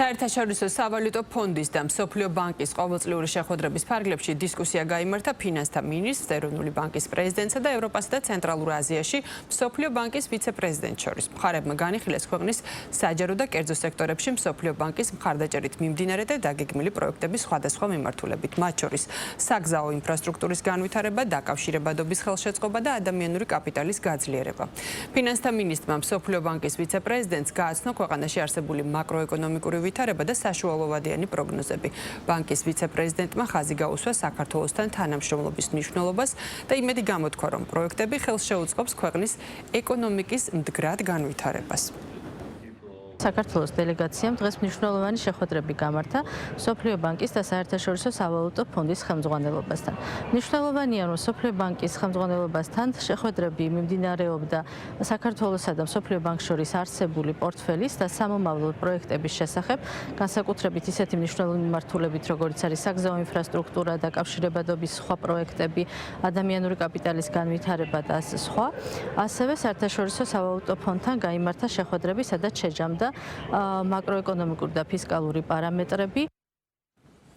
საერთაშორისო სავალუტო ფონდის და მსოფლიო ბანკის ყოველწლიური შეხვედრების ფარგლებში დისკუსია გაიმართა ფინანსთა მინისტრს, ეროვნული ბანკის პრეზიდენტსა და ევროპასა და ცენტრალურ აზიაში მსოფლიო ბანკის ვიცე-პრეზიდენტს შორის. მხარებმა განიხილეს ქვეყნის საჯარო და კერძო სექტორებში მსოფლიო ბანკის მხარდაჭერით მიმდინარე და დაგეგმილი პროექტების სხვადასხვა მიმართულებით, მათ შორის საგზაო ინფრასტრუქტურის განვითარება, დაკავშირებადობის ხელშეწყობა და ადამიანური კაპიტალის გაძლიერება. ფინანსთა მინისტრმა მსოფლიო ბანკის ვიცე-პრეზიდენტს გააცნო ქვეყანაში არსებული მაკროეკონომიკური ვითარება და საშუალებოვადიანი პროგნოზები. ბანკის ვიცე-პრეზიდენტმა ხაზი გაუსვა საქართველოსთან თანამშრომლობის მნიშვნელობას და იმედი გამოთქვა, რომ პროექტები ხელს შეუწყობს ქვეყნის ეკონომიკის მდგრად განვითარებას. საქართველოს დელეგაციამ დღეს მნიშვნელოვანი შეხვედრები გამართა მსოფლიო ბანკის და საერთაშორისო სავალუტო ფონდის ხელმძღვანელობასთან. მნიშვნელოვანია, რომ მსოფლიო ბანკის ხელმძღვანელობასთან შეხვედრები მიმდინარეობდა საქართველოსა და მსოფლიო ბანკს შორის არსებული პორტფელის და სამომავლო პროექტების შესახებ, განსაკუთრებით ისეთი მნიშვნელოვანი მიმართულებით, როგორიც არის საგზაო ინფრასტრუქტურა, დაკავშირებადობის სხვა პროექტები, ადამიანური კაპიტალის განვითარება და სხვა. ასევე საერთაშორისო სავალუტო ფონდთან გაიმართა შეხვედრები, სადაც შეჯამდა მაკროეკონომიკური და ფისკალური პარამეტრები.